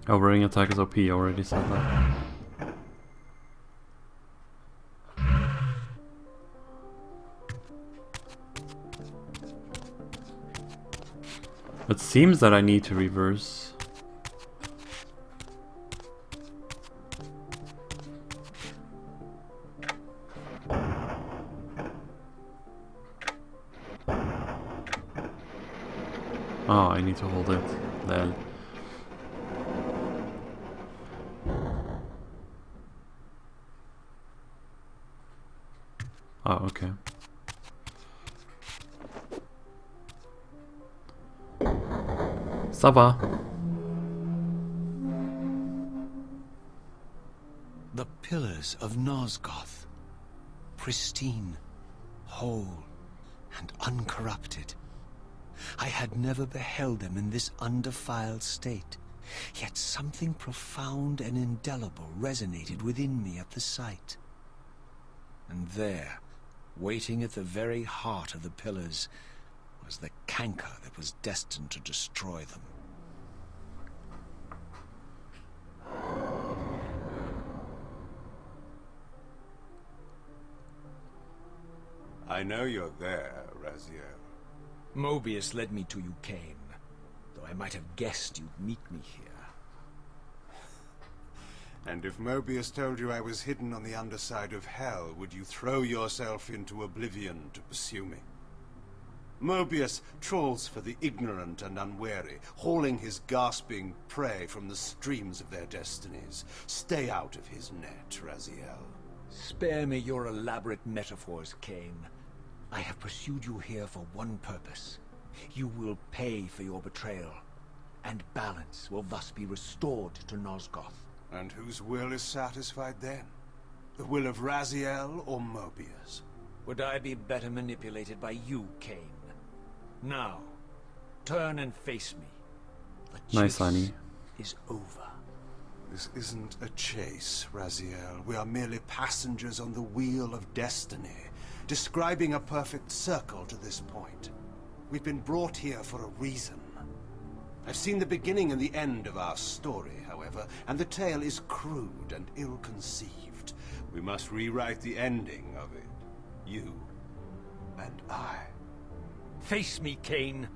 Oh, ring attack is OP, already said that. It seems that I need to reverse. Oh, I need to hold it. Lel. Oh, okay. Ça va. The pillars of Nosgoth, pristine, whole, and uncorrupted. I had never beheld them in this undefiled state, yet something profound and indelible resonated within me at the sight. And there, waiting at the very heart of the pillars, was the canker that was destined to destroy them. I know you're there, Raziel. Mobius led me to you, Kain, though I might have guessed you'd meet me here. And if Mobius told you I was hidden on the underside of hell, would you throw yourself into oblivion to pursue me? Mobius trawls for the ignorant and unwary, hauling his gasping prey from the streams of their destinies. Stay out of his net, Raziel. Spare me your elaborate metaphors, Kain. I have pursued you here for one purpose. You will pay for your betrayal, and balance will thus be restored to Nosgoth. And whose will is satisfied then? The will of Raziel or Mobius? Would I be better manipulated by you, Kain? Now, turn and face me. The Nice, chase honey. is over. This isn't a chase, Raziel. We are merely passengers on the wheel of destiny, describing a perfect circle to this point. We've been brought here for a reason. I've seen the beginning and the end of our story, however, and the tale is crude and ill-conceived. We must rewrite the ending of it. You and I. Face me, Kain.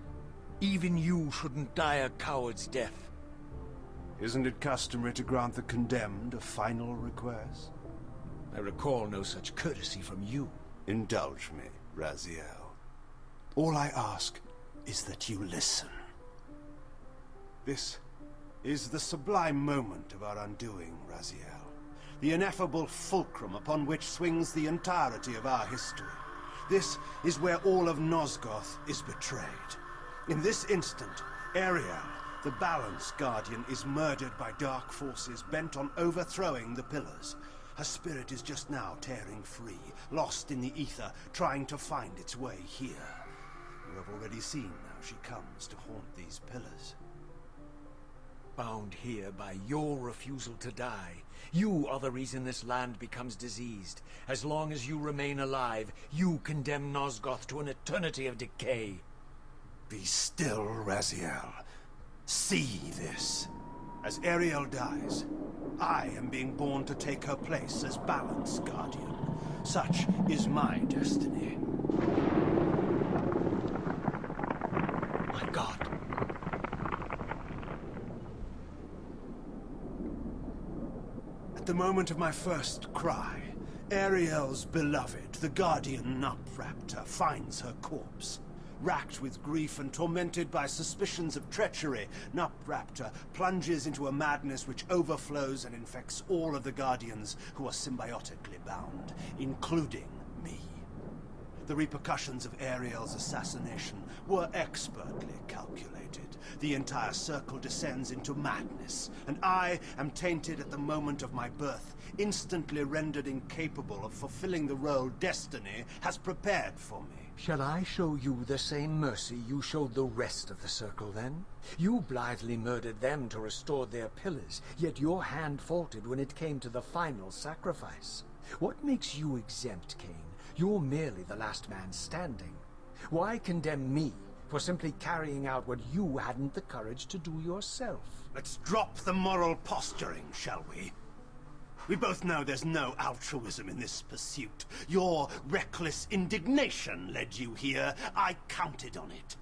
Even you shouldn't die a coward's death. Isn't it customary to grant the condemned a final request? I recall no such courtesy from you. Indulge me, Raziel. All I ask is that you listen. This is the sublime moment of our undoing, Raziel. The ineffable fulcrum upon which swings the entirety of our history. This is where all of Nosgoth is betrayed. In this instant, Ariel, the Balance Guardian, is murdered by dark forces bent on overthrowing the pillars. Her spirit is just now tearing free, lost in the ether, trying to find its way here. You have already seen how she comes to haunt these pillars. Bound here by your refusal to die. You are the reason this land becomes diseased. As long as you remain alive, you condemn Nosgoth to an eternity of decay. Be still, Raziel. See this. As Ariel dies, I am being born to take her place as Balance Guardian. Such is my destiny. My God. At the moment of my first cry, Ariel's beloved, the Guardian Nupraptor, finds her corpse. Racked with grief and tormented by suspicions of treachery, Nupraptor plunges into a madness which overflows and infects all of the Guardians who are symbiotically bound, including me. The repercussions of Ariel's assassination were expertly calculated. The entire circle descends into madness, and I am tainted at the moment of my birth, instantly rendered incapable of fulfilling the role destiny has prepared for me. Shall I show you the same mercy you showed the rest of the circle, then? You blithely murdered them to restore their pillars, yet your hand faltered when it came to the final sacrifice. What makes you exempt, Kain? You're merely the last man standing. Why condemn me, for simply carrying out what you hadn't the courage to do yourself. Let's drop the moral posturing, shall we? We both know there's no altruism in this pursuit. Your reckless indignation led you here. I counted on it.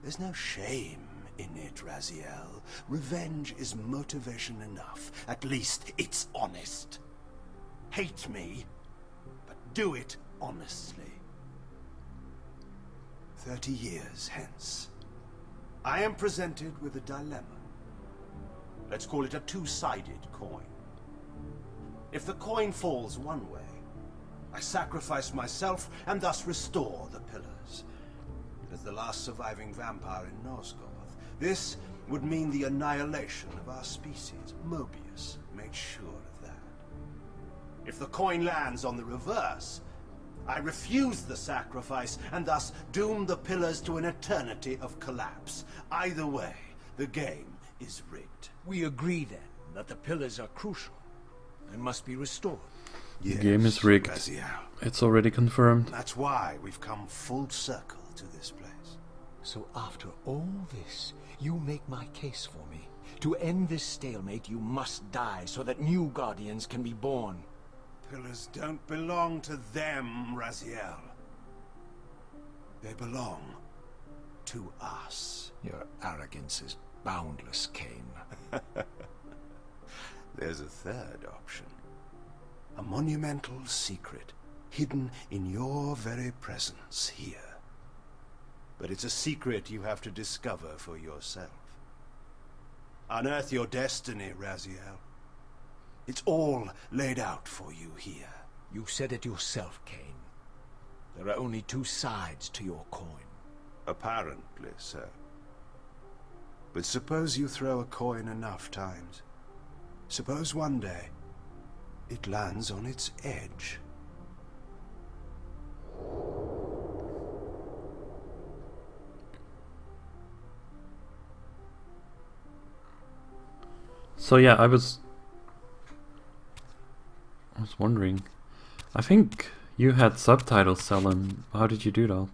There's no shame in it, Raziel. Revenge is motivation enough. At least it's honest. Hate me, but do it honestly. 30 years hence, I am presented with a dilemma. Let's call it a two-sided coin. If the coin falls one way, I sacrifice myself and thus restore the pillars. As the last surviving vampire in Nosgoth, this would mean the annihilation of our species. Mobius made sure of that. If the coin lands on the reverse, I refuse the sacrifice and thus doom the pillars to an eternity of collapse. Either way, the game is rigged. We agree then that the pillars are crucial and must be restored. The game is rigged. Raziel. It's already confirmed. That's why we've come full circle to this place. So after all this, you make my case for me. To end this stalemate, you must die so that new guardians can be born. Pillars don't belong to them, Raziel. They belong to us. Your arrogance is boundless, Kain. There's a third option. A monumental secret, hidden in your very presence here. But it's a secret you have to discover for yourself. Unearth your destiny, Raziel. It's all laid out for you here. You said it yourself, Kain. There are only two sides to your coin. Apparently so. But suppose you throw a coin enough times. Suppose one day it lands on its edge. So yeah, I was wondering. I think you had subtitles, Selim. How did you do that?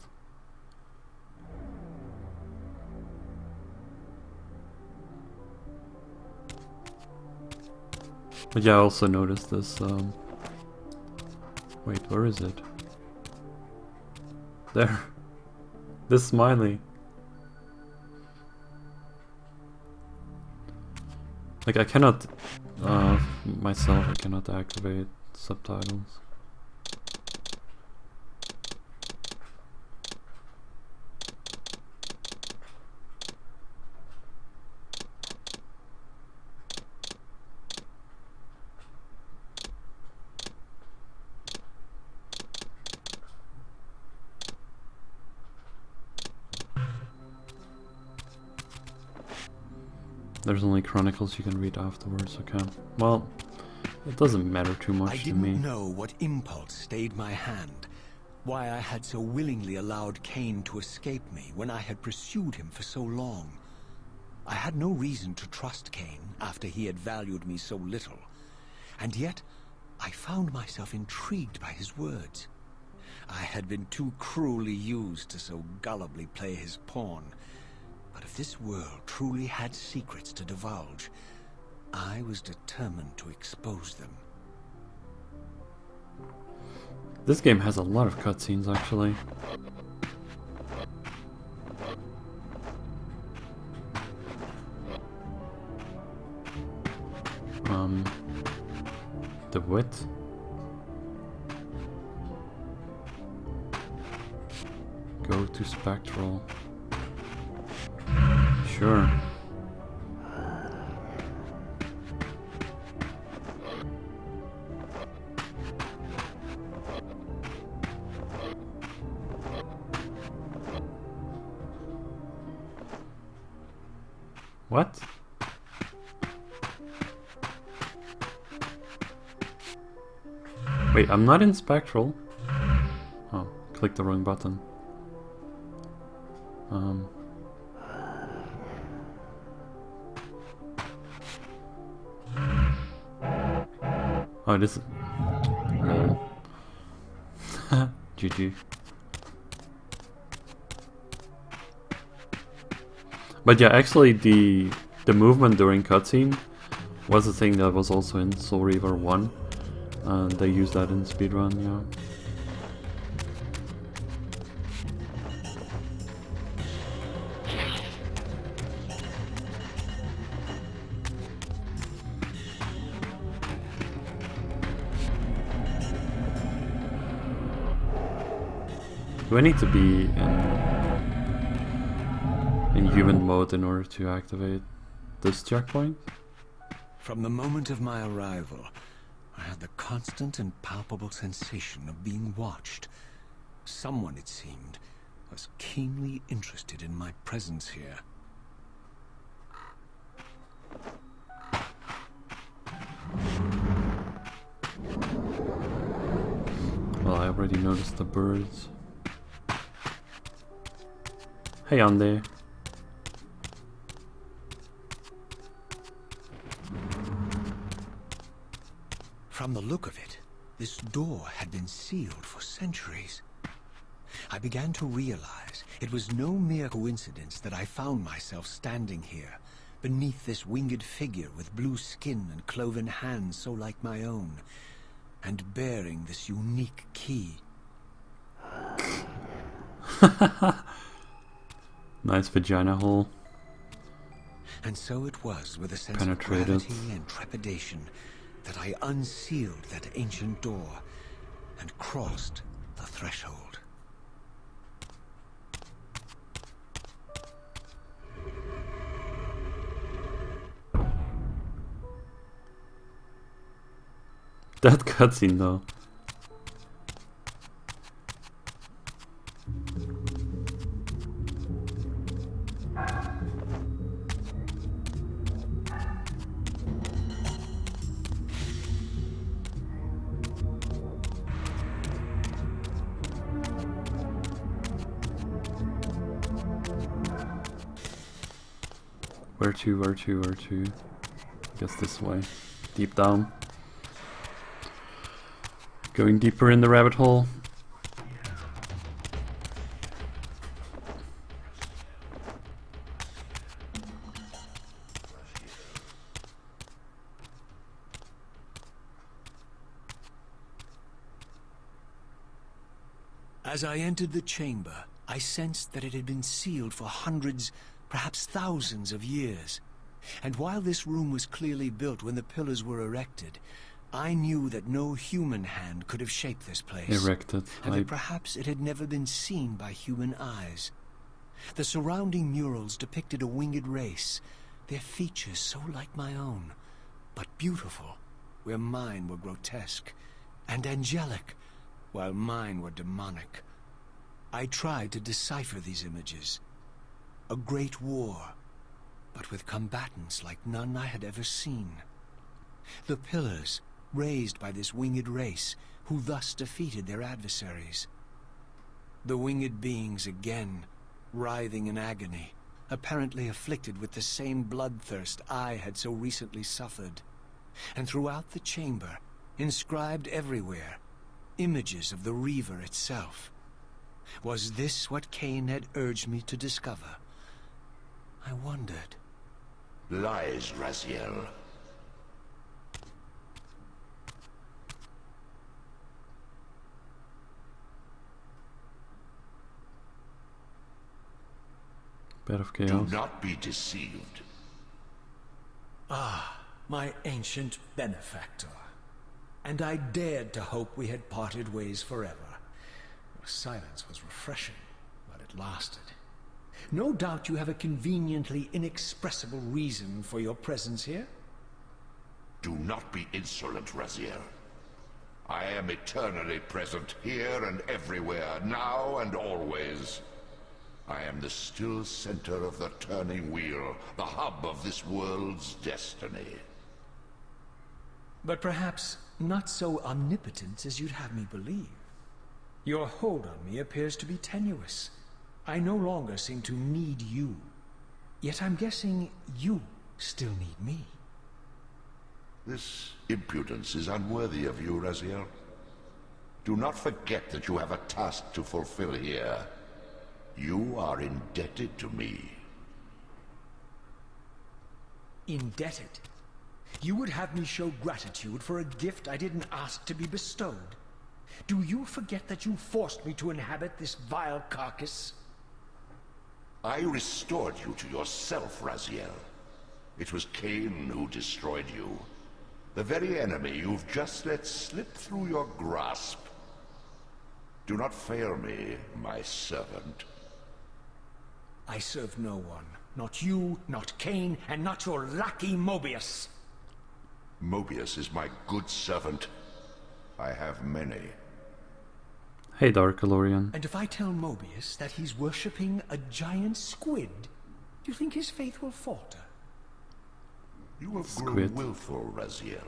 But yeah, I also noticed this. Wait, where is it? There. This smiley. Like I cannot, myself, I cannot activate subtitles. There's only chronicles you can read afterwards, okay. Well, it doesn't matter too much to me. I didn't know what impulse stayed my hand, why I had so willingly allowed Kain to escape me when I had pursued him for so long. I had no reason to trust Kain after he had valued me so little, and yet I found myself intrigued by his words. I had been too cruelly used to so gullibly play his pawn. But if this world truly had secrets to divulge, I was determined to expose them. This game has a lot of cutscenes, actually. The wit. Go to Spectral. Sure. What? Wait, I'm not in Spectral. Oh, clicked the wrong button. Oh, this is... GG. But yeah, actually the movement during cutscene was a thing that was also in Soul Reaver 1. And they used that in speedrun, yeah. Do I need to be in human mode in order to activate this checkpoint? From the moment of my arrival, I had the constant and palpable sensation of being watched. Someone, it seemed, was keenly interested in my presence here. Well, I already noticed the birds. Hey, Ande. From the look of it, this door had been sealed for centuries. I began to realize it was no mere coincidence that I found myself standing here, beneath this winged figure with blue skin and cloven hands so like my own, and bearing this unique key. Nice vagina hole. And so it was with a sense Penetrated. of gravity and trepidation that I unsealed that ancient door and crossed the threshold. That cutscene though. Where to? I guess this way. Deep down. Going deeper in the rabbit hole. As I entered the chamber, I sensed that it had been sealed for hundreds, perhaps thousands of years. And while this room was clearly built when the pillars were erected, I knew that no human hand could have shaped this place. Erected. And that perhaps it had never been seen by human eyes. The surrounding murals depicted a winged race, their features so like my own, but beautiful, where mine were grotesque, and angelic, while mine were demonic. I tried to decipher these images. A great war, but with combatants like none I had ever seen. The pillars, raised by this winged race, who thus defeated their adversaries. The winged beings again, writhing in agony, apparently afflicted with the same bloodthirst I had so recently suffered. And throughout the chamber, inscribed everywhere, images of the Reaver itself. Was this what Kain had urged me to discover? I wondered. Lies, Raziel. Bed of Do chaos. not be deceived. Ah, my ancient benefactor. And I dared to hope we had parted ways forever. Your silence was refreshing, but it lasted. No doubt you have a conveniently inexpressible reason for your presence here? Do not be insolent, Raziel. I am eternally present here and everywhere, now and always. I am the still center of the turning wheel, the hub of this world's destiny. But perhaps not so omnipotent as you'd have me believe. Your hold on me appears to be tenuous. I no longer seem to need you. Yet I'm guessing you still need me. This impudence is unworthy of you, Raziel. Do not forget that you have a task to fulfill here. You are indebted to me. Indebted? You would have me show gratitude for a gift I didn't ask to be bestowed? Do you forget that you forced me to inhabit this vile carcass? I restored you to yourself, Raziel. It was Kain who destroyed you. The very enemy you've just let slip through your grasp. Do not fail me, my servant. I serve no one. Not you, not Kain, and not your lackey Mobius. Mobius is my good servant. I have many. Hey, Dark Elorian. And if I tell Mobius that he's worshipping a giant squid, do you think his faith will falter? You have Squid. grown willful, Raziel.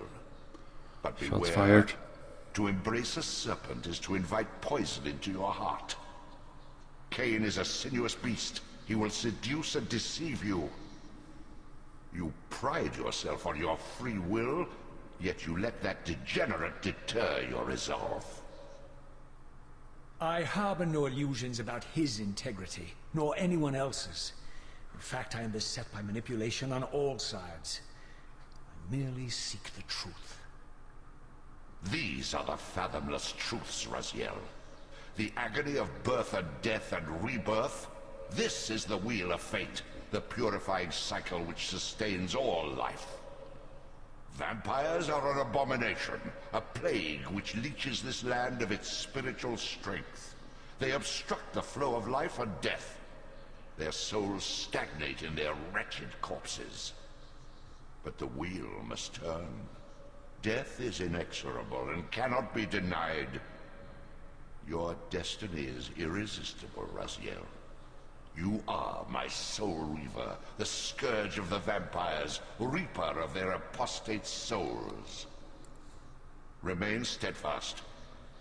But beware. Shots fired. To embrace a serpent is to invite poison into your heart. Kain is a sinuous beast. He will seduce and deceive you. You pride yourself on your free will, yet you let that degenerate deter your resolve. I harbor no illusions about his integrity, nor anyone else's. In fact, I am beset by manipulation on all sides. I merely seek the truth. These are the fathomless truths, Raziel. The agony of birth and death and rebirth. This is the wheel of fate, the purifying cycle which sustains all life. Vampires are an abomination, a plague which leeches this land of its spiritual strength. They obstruct the flow of life and death. Their souls stagnate in their wretched corpses. But the wheel must turn. Death is inexorable and cannot be denied. Your destiny is irresistible, Raziel. You are my soul Reaver, the scourge of the vampires, reaper of their apostate souls. Remain steadfast,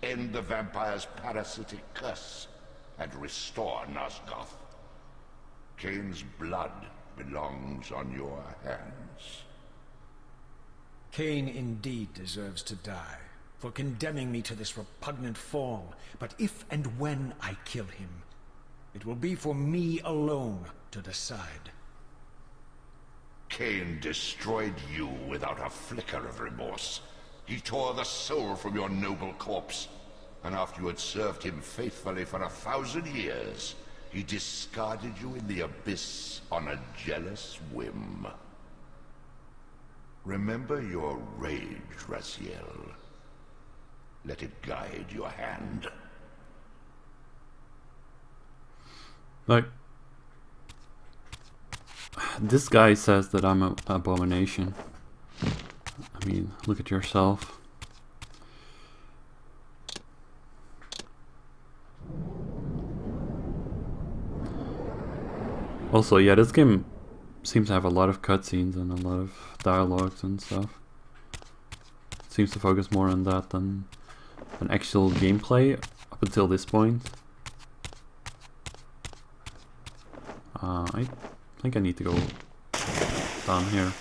end the vampire's parasitic curse, and restore Nosgoth. Kain's blood belongs on your hands. Kain indeed deserves to die, for condemning me to this repugnant form. But if and when I kill him, it will be for me alone to decide. Kain destroyed you without a flicker of remorse. He tore the soul from your noble corpse, and after you had served him faithfully for 1,000 years, he discarded you in the abyss on a jealous whim. Remember your rage, Raziel. Let it guide your hand. Like, this guy says that I'm an abomination. I mean, look at yourself. Also, yeah, this game seems to have a lot of cutscenes and a lot of dialogues and stuff. It seems to focus more on that than an actual gameplay up until this point. I think I need to go down here.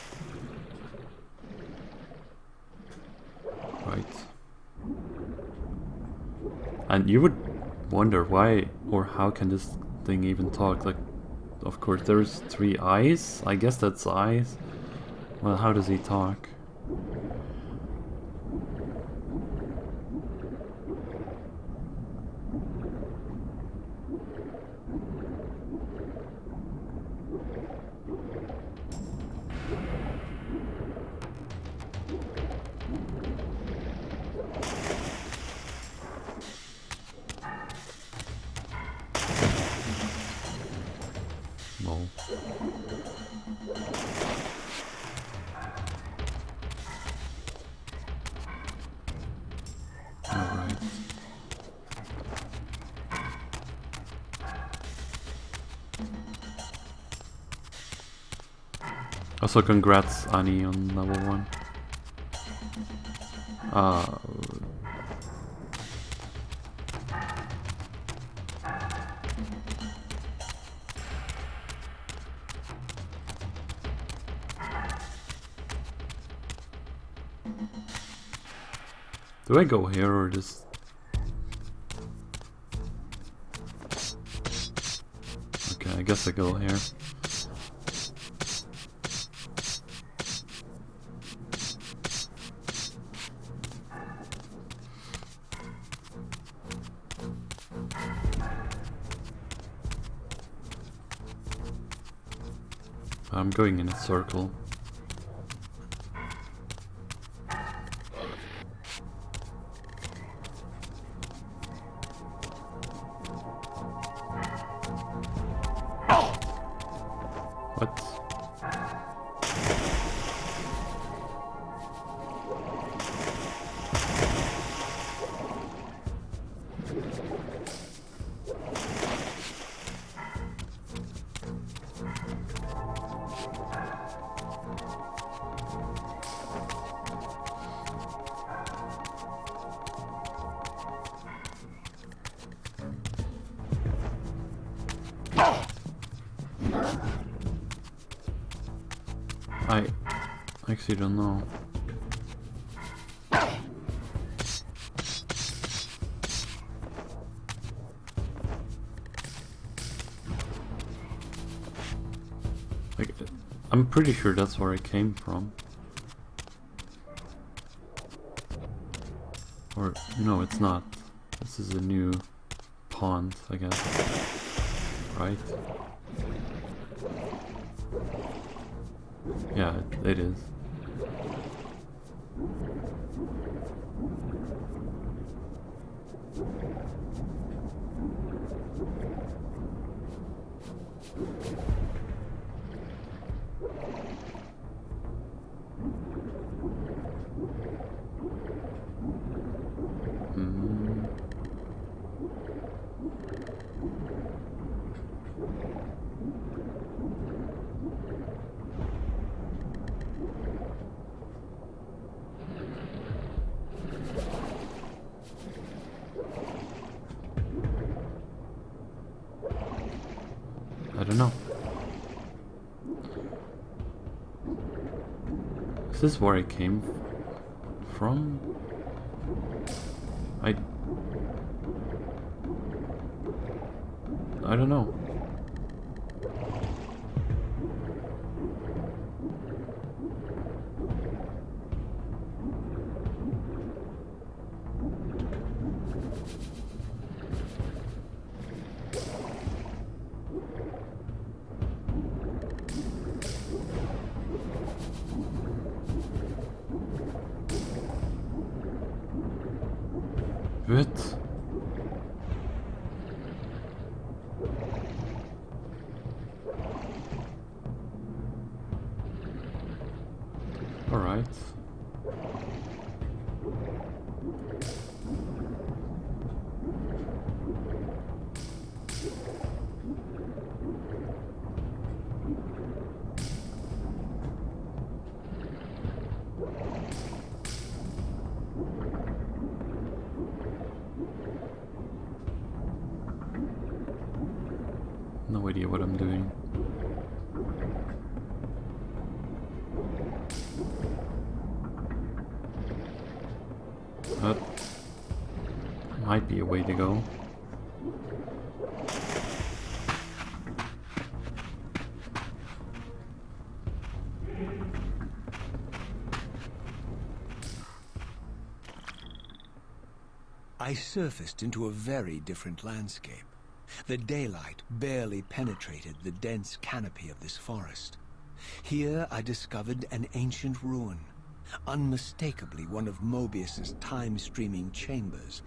Right. And you would wonder why or how can this thing even talk? Like, of course there's 3 eyes. I guess that's eyes. Well, how does he talk? No. Alright. Also, congrats, Annie, on level 1. Do I go here or just... Okay, I guess I go here. I'm going in a circle. What? I actually don't know. Like, I'm pretty sure that's where I came from. Or, no, it's not. This is a new pond, I guess. Right? Yeah, it is. I don't know. Is this where I came from? I don't know. What? All right. No idea what I'm doing. That might be a way to go. I surfaced into a very different landscape. The daylight barely penetrated the dense canopy of this forest. Here I discovered an ancient ruin, unmistakably one of Mobius's time-streaming chambers,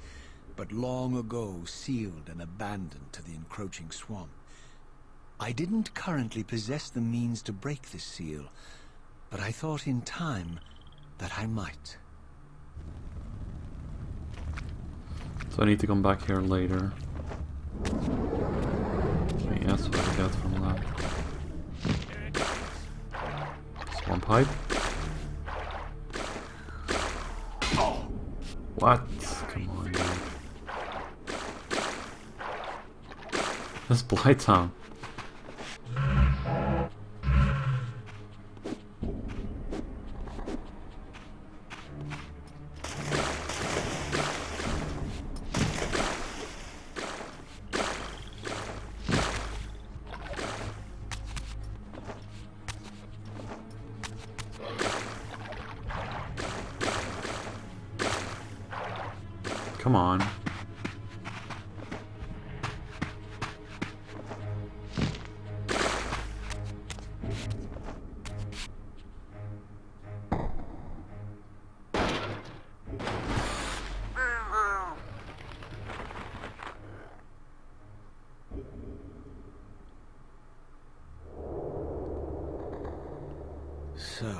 but long ago sealed and abandoned to the encroaching swamp. I didn't currently possess the means to break this seal, but I thought in time that I might. So I need to come back here later. Let me ask what I got from that. Swamp pipe. What? Come on, dude. That's Blighttown. Come on. So,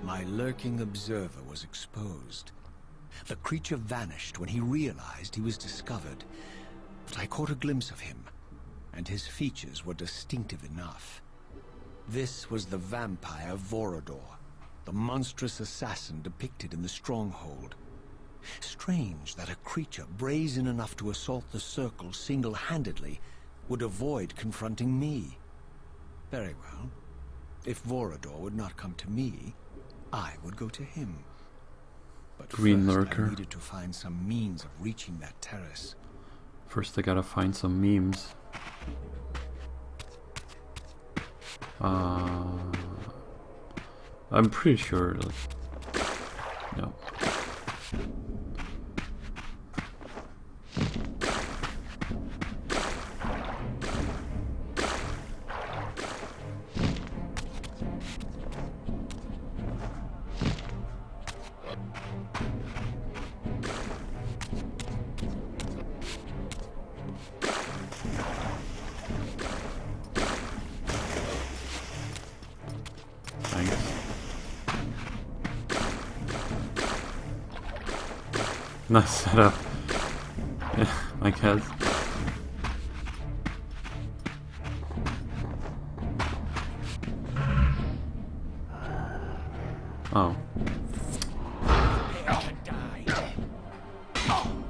my lurking observer was exposed. The creature vanished when he realized he was discovered, but I caught a glimpse of him, and his features were distinctive enough. This was the vampire Vorador, the monstrous assassin depicted in the stronghold. Strange that a creature brazen enough to assault the circle single-handedly would avoid confronting me. Very well. If Vorador would not come to me, I would go to him. But Green first lurker. I needed to find some means of reaching that terrace. First I gotta find some memes. I'm pretty sure, like, no. Nice setup. Yeah, I guess. Oh.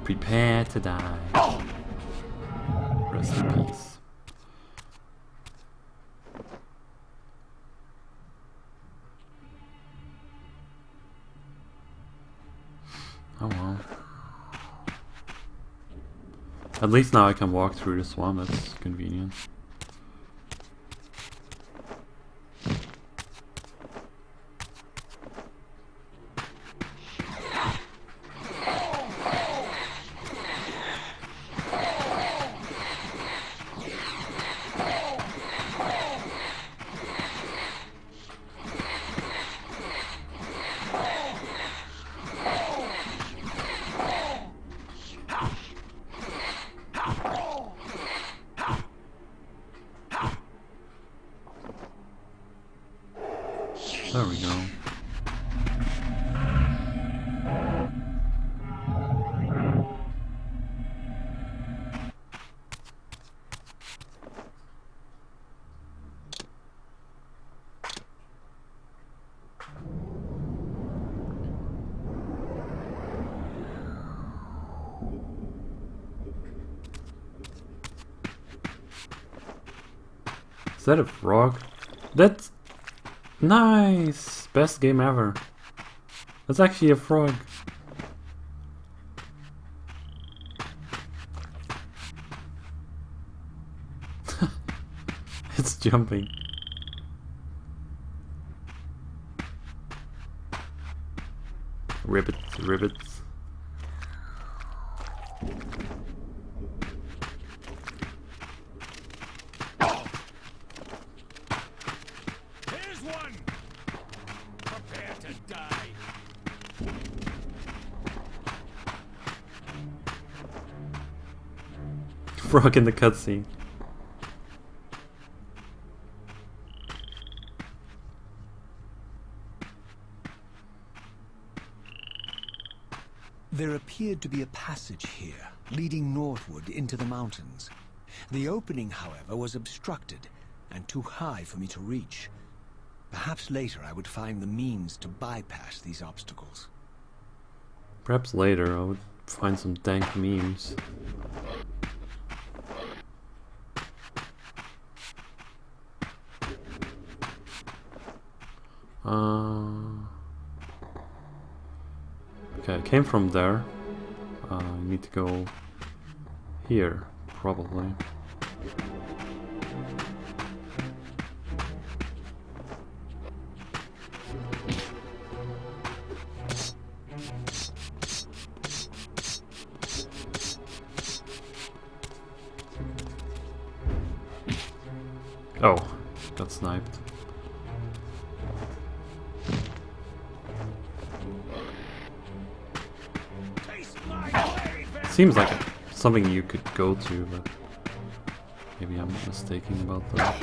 Prepare to die. Rest in peace. Oh well. At least now I can walk through the swamp, that's convenient. There we go. Is that a frog? That's nice! Best game ever. That's actually a frog. It's jumping. Ribbits, ribbits. Frog in the cutscene. There appeared to be a passage here, leading northward into the mountains. The opening, however, was obstructed and too high for me to reach. Perhaps later I would find the means to bypass these obstacles. Perhaps later I would find some dank memes. Okay, I came from there. I need to go here, probably. Oh, got sniped. Seems like something you could go to, but maybe I'm mistaken about that.